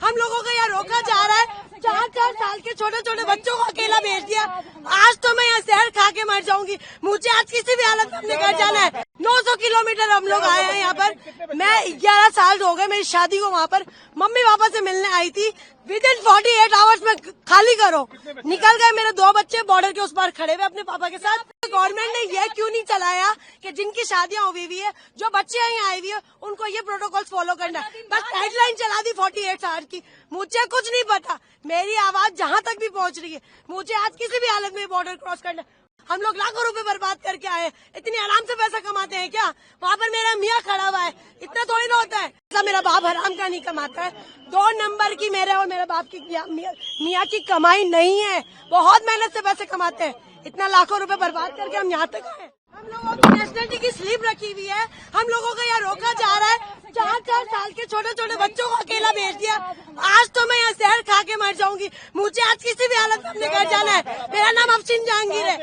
हम लोगों को यहाँ रोका जा रहा है। 4-4 साल के छोटे छोटे बच्चों को अकेला भेज दिया। आज तो मैं यहाँ जहर खा के मर जाऊंगी। मुझे आज किसी भी हालत में अपने घर जाना है। 900 किलोमीटर हम लोग आए हैं यहाँ पर। मैं 11 साल हो गए मेरी शादी को। वहाँ पर मम्मी पापा से मिलने आई थी। विदिन 48 आवर्स में खाली करो। निकल गए मेरे 2 बच्चे बॉर्डर के उस पार खड़े हुए अपने पापा के साथ। गवर्नमेंट ने ये क्यों नहीं चलाया कि जिनकी शादियां हुई हुई है, जो बच्चे यहाँ आई हुई है, उनको ये प्रोटोकॉल्स फॉलो करना है। बस गाइडलाइन चला दी 48 आवर की। मुझे कुछ नहीं पता। मेरी आवाज जहाँ तक भी पहुँच रही है, मुझे आज किसी भी हालत में बॉर्डर क्रॉस करना है। हम लोग लाखों रुपए बर्बाद करके आए। इतनी आराम से पैसा कमाते हैं क्या? वहाँ पर मेरा मियाँ खड़ा हुआ है। इतना थोड़ी ना होता है। ऐसा मेरा बाप हराम का नहीं कमाता है। 2 नंबर की मेरे और मेरे बाप की मियाँ की कमाई नहीं है। बहुत मेहनत से पैसे कमाते हैं। इतना लाखों रुपए बर्बाद करके हम यहाँ तक आए। हम लोगों की नेशनलिटी की स्लिप रखी हुई है। हम लोगों को यहाँ रोका जा रहा है। 4-4 साल के छोटे छोटे बच्चों को अकेला भेज दिया। आज तो मैं यहाँ जहर खा के मर जाऊंगी। मुझे आज किसी भी हालत में अपने घर जाना है। मेरा नाम अफसीन जहांगीर है।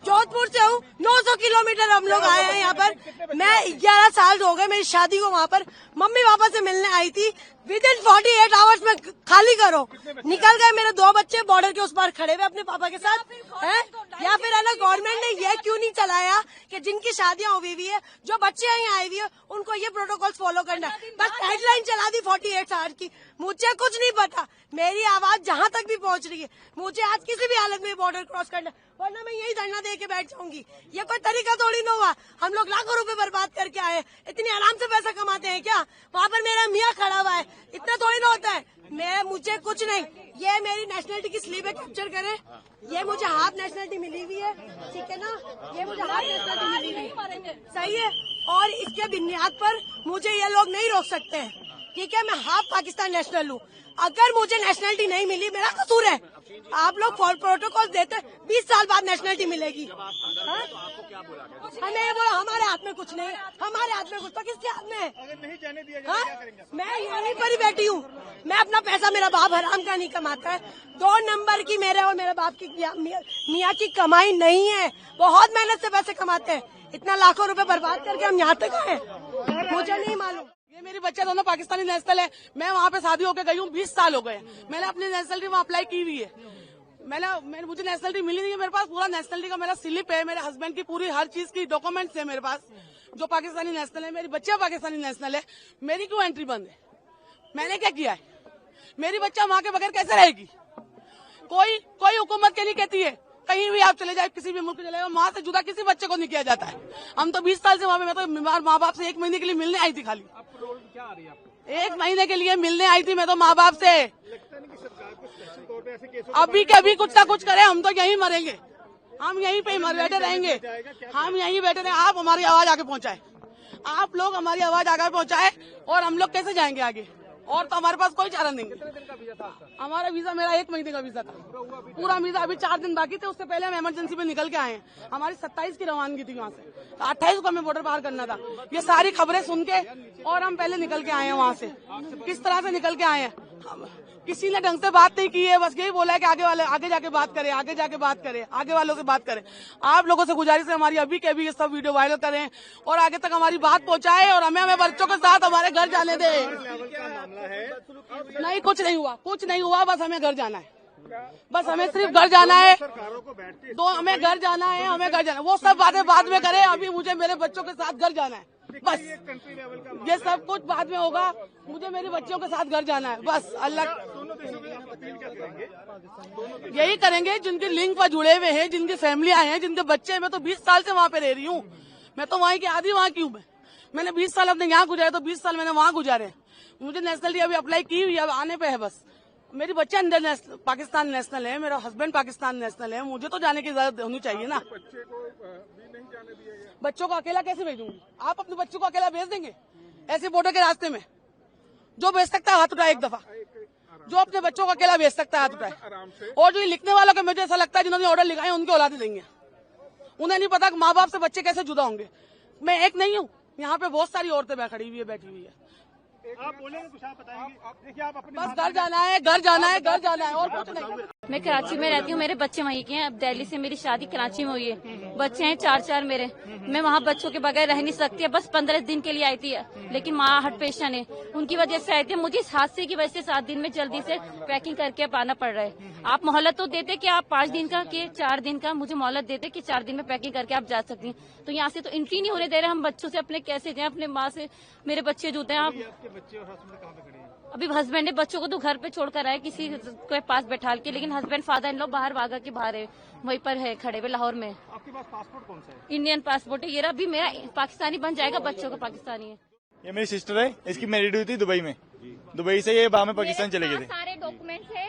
जोधपुर से हूँ। 900 किलोमीटर हम लोग आए हैं यहाँ पर। मैं 11 साल हो गए मेरी शादी को। वहाँ पर मम्मी पापा से मिलने आई थी। विदिन 48 आवर्स में खाली करो। निकल गए मेरे 2 बच्चे बॉर्डर के उस पार खड़े हुए अपने पापा के साथ है। या फिर है ना, गवर्नमेंट ने ये क्यों नहीं चलाया कि जिनकी शादियां हुई हुई है, जो बच्चे यहाँ आई हुई है, उनको ये प्रोटोकॉल्स फॉलो करना है। बस गाइडलाइन चला दी 48 आवर की। मुझे कुछ नहीं पता। मेरी आवाज जहाँ तक भी पहुँच रही है, मुझे आज किसी भी हालत में बॉर्डर क्रॉस करना है, वरना मैं यही धरना दे के बैठ जाऊंगी। ये कोई तरीका थोड़ी ना हुआ। हम लोग लाखों रुपए बर्बाद करके आए। इतनी आराम से पैसा कमाते हैं क्या? वहाँ पर मेरा मियाँ खड़ा हुआ है। इतना थोड़ी ना होता है। मुझे कुछ नहीं। ये मेरी नेशनलिटी की स्लीव है, कैप्चर करें। ये मुझे हाफ नेशनलिटी मिली हुई है, ठीक है ना। ये मुझे हाफ नेशनलिटी मिली हुई है, सही है। और इसके बुनियाद पर मुझे ये लोग नहीं रोक सकते हैं, ठीक है। मैं हाफ पाकिस्तान नेशनल हूँ। अगर मुझे नेशनलिटी नहीं मिली, मेरा कसूर है। आप लोग प्रोटोकॉल देते 20 साल बाद नेशनलिटी मिलेगी। हमें ये बोला हमारे हाथ में कुछ नहीं। हमारे हाथ में कुछ तो किसके हाथ में है? अगर नहीं जाने दिया जाए क्या करेंगे? मैं यहीं पर ही बैठी हूँ। मैं अपना पैसा मेरा बाप हराम का नहीं कमाता है। 2 नंबर की मेरे और मेरे बाप की मियाँ की कमाई नहीं है। बहुत मेहनत से पैसे कमाते हैं। इतना लाखों रुपए बर्बाद करके हम यहाँ तक आए। मुझे नहीं मालूम। ये मेरी बच्चे दोनों पाकिस्तानी नेशनल है। मैं वहाँ पे शादी होकर गई हूँ। 20 साल हो गए। मैंने अपनी नेशनलिटी वहाँ अप्लाई की हुई है। मुझे नेशनलिटी मिली नहीं है। मेरे पास पूरा नेशनलिटी का मेरा स्लिप है। मेरे हस्बैंड की पूरी हर चीज की डॉक्यूमेंट्स है मेरे पास, जो पाकिस्तानी नेशनल है। मेरी बच्चियां पाकिस्तानी नेशनल है। मेरी क्यों एंट्री बंद है? मैंने क्या किया है? मेरी बच्चा माँ के बगैर कैसे रहेगी? कोई हुकूमत के लिए कहती है कहीं भी आप चले जाए, किसी भी मुल्क चले जाए, माँ से जुदा किसी बच्चे को नहीं किया जाता है। हम तो 20 साल से वहाँ पे, मैं तो बीमार माँ बाप से 1 महीने के लिए मिलने आई थी। खाली क्या आ रही है आपको? 1 महीने के लिए मिलने आई थी मैं तो माँ बाप से। लगता नहीं कि सरकार कुछ स्पेशल तौर पे ऐसे केसों अभी के अभी कुछ ना कुछ करे। हम तो यहीं मरेंगे। हम यहीं पे मर बैठे रहेंगे। हम यहीं बैठे रहेंगे। आप हमारी आवाज आगे पहुंचाए। आप लोग हमारी आवाज आगे पहुंचाए और हम लोग कैसे जाएंगे आगे? और तो हमारे पास कोई चारा नहीं है। हमारा वीजा, मेरा 1 महीने का वीजा था। पूरा वीजा अभी 4 दिन बाकी थे। उससे पहले हम इमरजेंसी में निकल के आए हैं। हमारी 27 की रवानगी थी वहाँ से। 28 को हमें बॉर्डर पार करना था। ये सारी खबरें सुन के और हम पहले निकल के आए हैं वहाँ से। किस तरह से निकल के आए हैं? किसी ने ढंग से बात नहीं की है। बस यही बोला है कि आगे जाके बात करें, आगे जाके बात करें, आगे वालों से बात करें। आप लोगों से गुजारिश है हमारी, अभी के अभी ये सब वीडियो वायरल करें और आगे तक हमारी बात पहुंचाएं और हमें बच्चों के साथ हमारे घर जाने दें। नहीं, कुछ नहीं हुआ। बस हमें घर जाना है। बस हमें सिर्फ घर जाना है। हमें घर जाना है। वो सब बातें बाद में करें। अभी मुझे मेरे बच्चों के साथ घर जाना है। बस ये सब कुछ बाद में होगा। मुझे मेरे बच्चों के साथ घर जाना है। बस अल्लाह यही करेंगे जिनके लिंक पर जुड़े हुए हैं, जिनकी फैमिलियां हैं, जिनके बच्चे हैं। मैं तो 20 साल से वहाँ पे रह रही हूँ। मैं तो वहीं की आधी वहाँ की हूँ। मैंने 20 साल अपने यहाँ गुजारे तो 20 साल मैंने वहाँ गुजारे। मुझे नेशनलिटी अभी अप्लाई की हुई, अब आने पे है। बस मेरी बच्चे पाकिस्तान नेशनल है। मेरा हस्बैंड पाकिस्तान नेशनल है। मुझे तो जाने की इजाजत होनी चाहिए ना। बच्चों को अकेला कैसे भेजूंगी? आप अपने बच्चों को अकेला भेज देंगे ऐसे बॉर्डर के रास्ते में? जो भेज सकता है हाथ उठाए एक दफा। जो अपने बच्चों को अकेला भेज सकता है हाथ उठाए। और जो लिखने वालों को मुझे ऐसा लगता है जिन्होंने ऑर्डर लिखाए उनके औलादे देंगे। उन्हें नहीं पता कि माँ बाप से बच्चे कैसे जुदा होंगे। मैं एक नहीं हूँ, यहाँ पे बहुत सारी औरतें खड़ी हुई है, बैठी हुई है। आप बोलेंगे कुछ, आप बताएंगे। देखिए आप अपने बस घर जाना है और कुछ नहीं। मैं कराची में रहती हूँ, मेरे बच्चे वहीं के हैं। अब दिल्ली से मेरी शादी कराची में हुई है, बच्चे हैं 4 मेरे। मैं वहाँ बच्चों के बगैर रह नहीं सकती है। बस 15 दिन के लिए आई थी, लेकिन माँ हार्ट पेशेंट है, उनकी वजह से आई थी। मुझे इस हादसे की वजह से 7 दिन में जल्दी से पैकिंग करके अब आना पड़ रहा है। आप मोहलत तो देते कि आप 5 दिन का कि 4 दिन का, मुझे मोहलत देते कि 4 दिन में पैकिंग करके आप जा सकती हैं। तो यहाँ से तो एंट्री नहीं होने दे रहे। हम बच्चों से अपने कैसे जाएं, अपने माँ से मेरे बच्चे जुटे हैं। आप आपके बच्चे और हस्बैंड कहाँ पे खड़े हैं? अभी हस्बैंड ने बच्चों को तो घर पे छोड़कर आए किसी के पास बैठाल के, लेकिन हस्बैंड फादर इन लोग बाहर वागा के बाहर है, वहीं पर है खड़े हुए लाहौर में। आपके पास पासपोर्ट कौन सा है? इंडियन पासपोर्ट है, ये रहा। अभी मेरा पाकिस्तानी बन जाएगा, बच्चों का पाकिस्तानी है। ये मेरी सिस्टर है, इसकी मैरिड हुई थी दुबई में। दुबई से ये बाद में पाकिस्तान चले गए थे। सारे डॉक्यूमेंट्स है,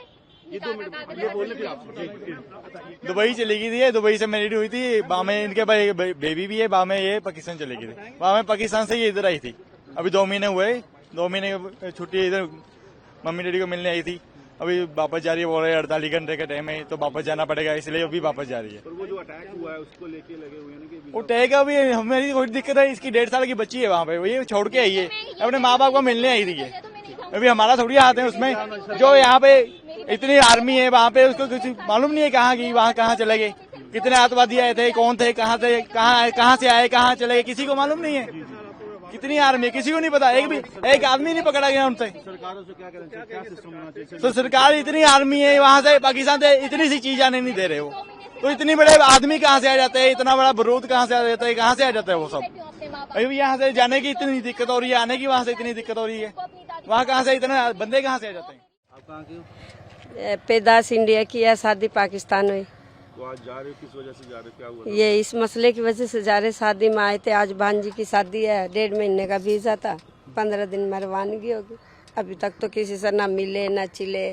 दुबई चली गई थी, दुबई से मैरिड हुई थी। बाद में इनके बेबी भी है, बाद में ये पाकिस्तान चले गए थे। बाद में पाकिस्तान से ये इधर आई थी। अभी 2 महीने हुए, 2 महीने की छुट्टी इधर मम्मी डैडी को मिलने आई थी। अभी वापस जा रही है, बोल रहे 48 घंटे का टाइम है तो वापस जाना पड़ेगा, इसलिए अभी वापस जा रही है। पर वो जो अटैक हुआ है उसको लेके लगे हुए हैं कि वो टैग अभी हमें कोई दिक्कत है। इसकी 1.5 साल की बच्ची है वहाँ पे, ये छोड़ के आई है, अपने माँ बाप को मिलने आई थी। ये अभी हमारा थोड़ी हाथ है उसमें। जो यहाँ पे इतनी आर्मी है वहाँ पे, उसको कुछ मालूम नहीं है कहाँ की, वहाँ कहाँ चले गए, कितने आतंकवादी आए थे, कौन थे, कहाँ थे, कहाँ से आए, कहाँ चले गए, किसी को मालूम नहीं है। कितनी आर्मी है किसी को नहीं पता। एक आदमी नहीं पकड़ा गया उनसे। सरकारों से क्या करें, क्या सिस्टम होना चाहिए? तो सरकार इतनी आर्मी है वहाँ से, पाकिस्तान से इतनी सी चीज आने नहीं दे रहे हो, तो इतनी बड़े आदमी कहाँ से आ जाते हैं, इतना बड़ा बारूद कहाँ से आ जाता है, कहाँ से आ जाता है वो सब। अभी यहाँ से जाने की इतनी दिक्कत हो रही है, आने की वहाँ से इतनी दिक्कत हो रही है, वहाँ कहाँ से इतने बंदे कहाँ से आ जाते हैं। आप कहाँ के हो? पैदाश इंडिया की है, शादी पाकिस्तान में। तो आज जा रहे हो, किस वजह से जा रहे हो, क्या हुआ? ये इस मसले की वजह से जा रहे, शादी में आए थे। आज भांजी की शादी है, 1.5 महीने का वीजा था, 15 दिन में रवानगी होगी। अभी तक तो किसी से ना मिले ना चिले,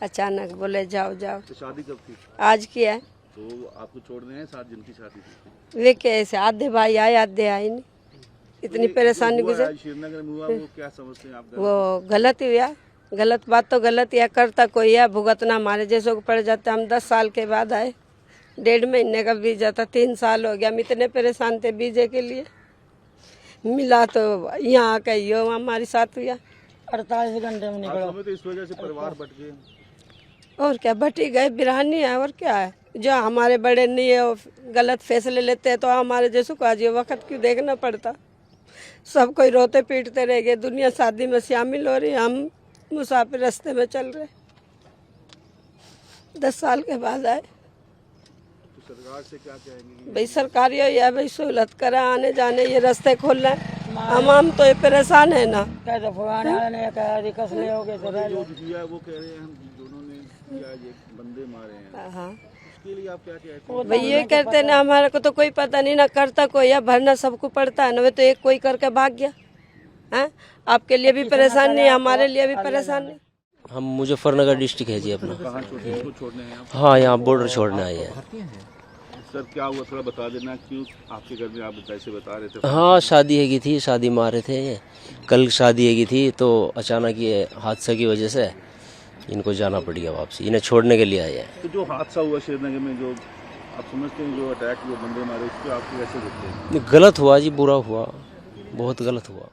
अचानक बोले जाओ जाओ। तो शादी कब थी? आज की है। तो आपको छोड़ने हैं 7 जिनकी शादी थी? वे कैसे, आधे भाई आए आधे आए नहीं, इतनी परेशानी गुजर। श्रीनगर में हुआ, वो क्या समझते हैं आप? वो गलत हुआ, गलत बात तो गलत या करता कोई है, भुगतना हमारे जैसों को पड़ जाता। हम 10 साल के बाद आए, 1.5 महीने का वीजा था, 3 साल हो गया। हम इतने परेशान थे वीजे के लिए, मिला तो यहाँ आके यो हमारे साथ हुआ। 48 घंटे में निकला। तो इस वजह से परिवार बट गए और क्या, बटी गए, बिरहानी है और क्या है। जो हमारे बड़े नहीं है वो गलत फैसले लेते हैं, तो हमारे जैसों को आज ये वक्त क्यों देखना पड़ता। सब कोई रोते पीटते रह गए, दुनिया शादी में शामिल हो रही, हम मुसाफिर रास्ते में चल रहे। 10 साल के बाद आए। तो सरकार से क्या कहेंगे? भाई सरकार यही है, भाई सहूलत करा, आने जाने ये रास्ते खोल रहे हैं। हम तो ये परेशान है ना। जो दिया वो कह रहे हैं हम दोनों ने किया, ये बंदे मारे हैं। हाँ, उसके लिए आप क्या कहते हैं? भाई ये कहते ना, हमारे को तो कोई पता नहीं ना, करता कोई है, भरना सबको पड़ता है ना। वे तो एक कोई करके भाग गया है। आपके लिए भी परेशान नहीं, हमारे लिए भी परेशान नहीं। हम मुजफ्फरनगर डिस्ट्रिक्ट है जी अपना। कहाँ छोड़ने हैं आप? हाँ, यहाँ बॉर्डर छोड़ने आए हैं। सर क्या हुआ, थोड़ा बता देना, क्यों आपके घर में आप जैसे बता रहे थे? हाँ, शादी हैगी थी, शादी में आ रहे थे। कल शादी हैगी थी, तो अचानक ये हादसा की वजह से इनको जाना पड़ गया वापसी, इन्हें छोड़ने के लिए आए हैं। तो जो हादसा हुआ श्रीनगर में, जो आप समझते हैं जो अटैक हुआ, बंदे मारे, उस पर आप कैसे देखते हैं? गलत हुआ जी, बुरा हुआ, बहुत गलत हुआ।